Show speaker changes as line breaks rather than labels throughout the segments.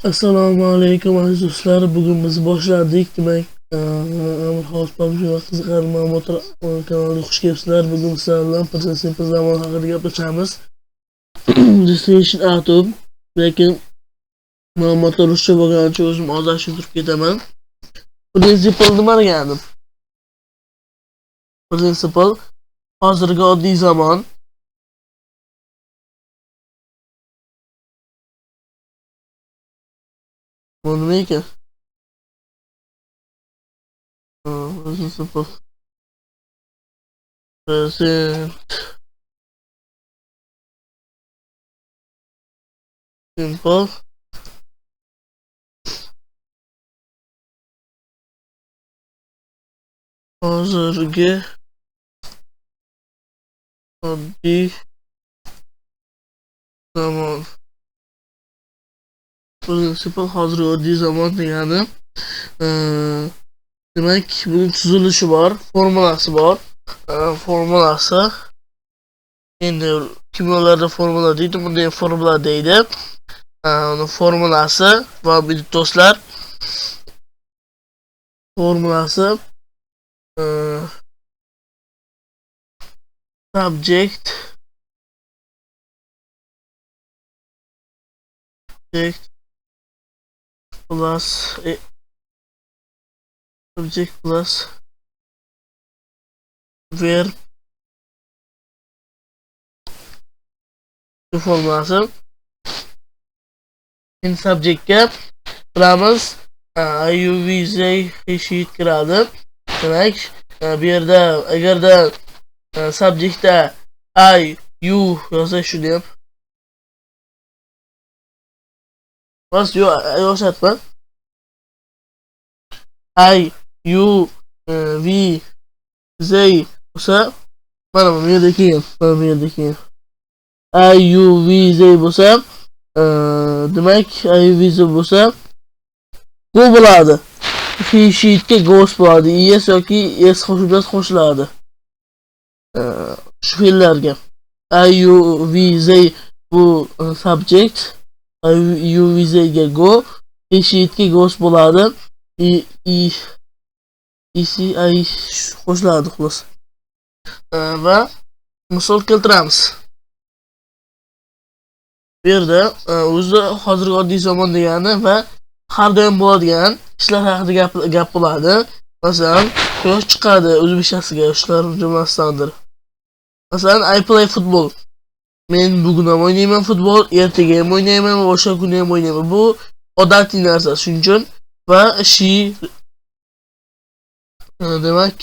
Assalomu alaykum aziz do'stlar. Bugun biz boshladik. Demak, Amir House PUBG va qiziqarli ma'lumotlar kanaliga xush kelibsizlar. Bugun sizlar bilan Simple zamon haqida gaplashamiz. Destination Atom. Lekin ma'lumotlar ruscha bo'lgani uchun o'zim ozashib turib ketaman. Principle nima degani? Principle hozirgi oddiy zamon. Bu nima ekan? Principle present simple hozirgi oddiy zamon. Principle hozirgi oddiy zamon degani demak, buning tuzilishi bor, formulasi bor. Formulasi endi kimyolarda formula deydi, bunda ham formula deydi. Uni formulasi va do'stlar, formulasi subject plus subject plus verb formulasi. In subjectga bilamiz IUVZ sheet kiradi. Demak, bu yerda agarda subjectda I, U yozsa shuni ham bas yozatma. I, U, V, Z bo'lsa mana bu yerda keyin, I, U, V, Z bo'lsa demak I, U, V, Z bo'lsa go bo'ladi. Sheetga goes bo'ladi. Yes yoki s qo'shiladi. Shu fe'llarga I, U, V, Z bu subject, I, U, V, Z ga go, sheetga goes bo'ladi. I qo'shiladi xolos. Va misol keltiramiz. Bu yerda o'zi hozirgi oddiy zamon degani va har doim bo'ladigan ishlar haqida gap bo'ladi. Masalan, quyosh chiqadi o'zbekchasiga, shular jumlasidandir. Masalan, I play football. Men bugun ham o'ynayman futbol, ertaga ham o'ynayman, o'sha kuni ham o'ynayman. Bu odatiy narsa, shuning uchun. Va she demak,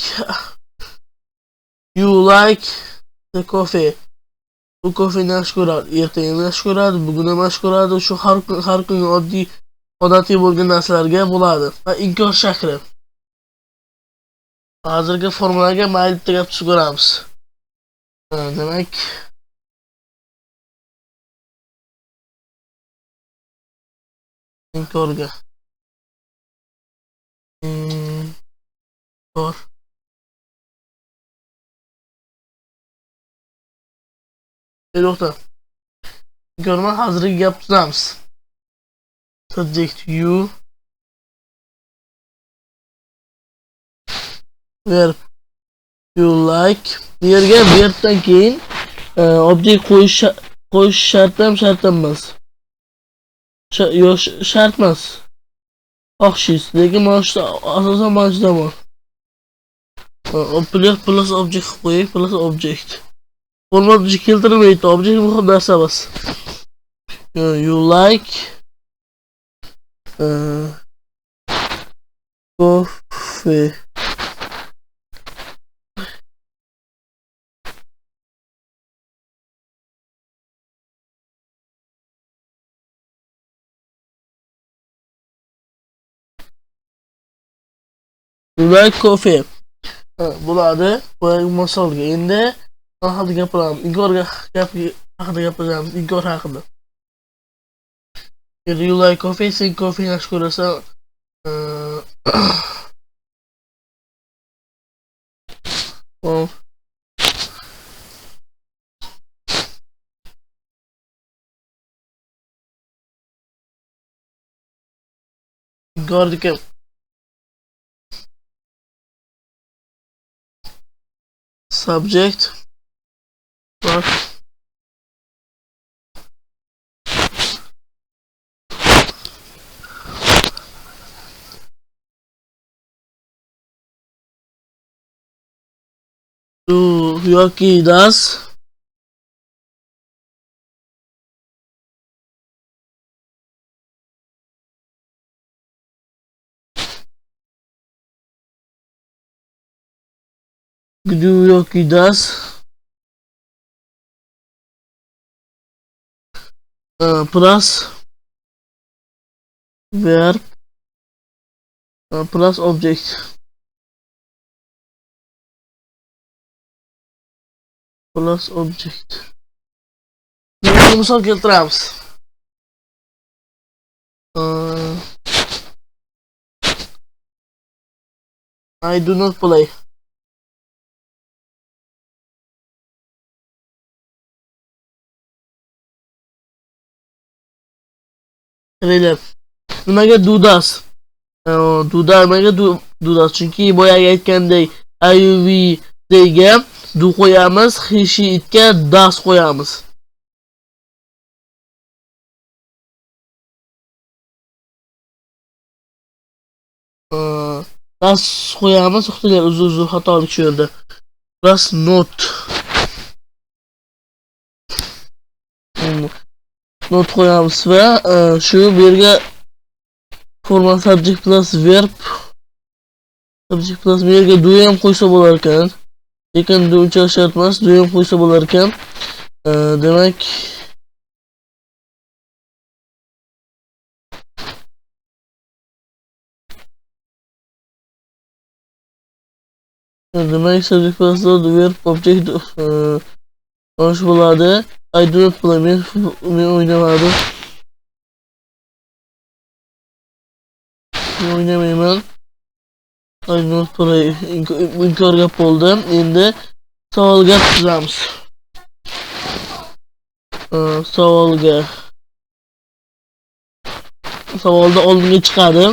you like the coffee. Bu kofeni yaxshi ko'radi, ertaga ham yaxshi ko'radi, bugun ham yaxshi ko'radi. Shu har kun odatiy bo'lgan narsalarga bo'ladi. Va inkor shakli. Hozirgi formulaga mayli bitta gap tushib ko'ramiz. Demak, inkorga inkor to'xta. Inkorma hozirgi gap tuzamiz. Subject you, verb you like. Bu yerga verbdan keyin object qo'yish shart emas. Shart emas. Xohish, lekin mana asosan mana shu zamon. Plus object qo'yib, plus object. Formula keltirilmaydi, object muhim narsa emas. You like coffee. You like coffee. Bo'ladi. Bu misolga endi haqida gapiramiz. Inkor haqida gapiramiz. Inkor haqida. You like coffee, sen coffee yaxshi ko'rasan. ko'rdik. Subject var. Do yoki does. Do yoki does. Plus verb plus object. Plus object. Misol keltiramiz. I do not play. Relab. Nimaga do does? Do'da nimaga do does? Chunki boyaga aytgandek IUV dega do qo'yamiz, he she itga does qo'yamiz. Does qo'yamiz, uxtilar uzr xatolik shu yerda. Plus not. Not qo'yamiz va shu yerga forma subject plus verb subject plus yerga do ham qo'ysa bo'lar ekan. Lekin do uncha shart emas, do ham qo'ysa bo'lar ekan. Demak subject plus verb object osh bo'ladi. I do not play. Men o'ynamadim. O'ynamayman. I do not play. Inkor gap bo'ldi. Endi savolga tuzamiz. Savolda oldinga chiqadi.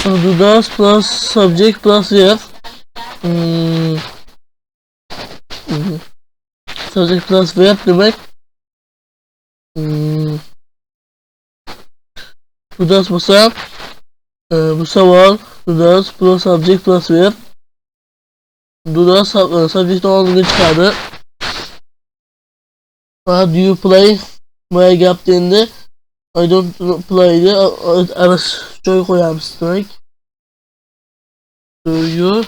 Do does plus subject plus verb. Subject plus verb demek. Do does bo'lsa bu savol do does plus subject plus verb. Do does subject oldiga chiqadi. Va do you play? Boya gapda endi I don't play de arash joy qo'yamiz demak. Do you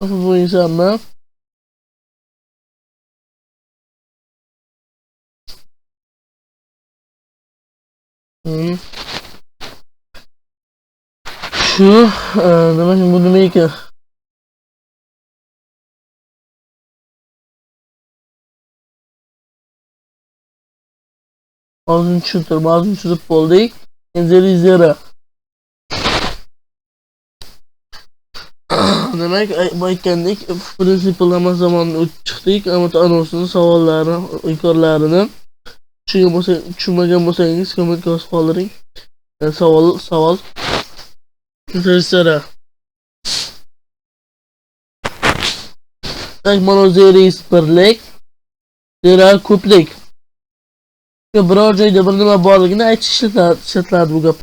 bu insanlar şu demek bu demek ki bazı tutup bo'ldik. Endi demak aytgandek prinsiplama zamonini o'tib chiqdik. Anosini savollarini, inkorlarini tushunmagan bo'lsangiz kommentga yozib qoldiring. Savol Tercera. Tak mana there is birlik, there are ko'plik. Biror joyda bir nima borligini aytish ishlatiladi bu gap.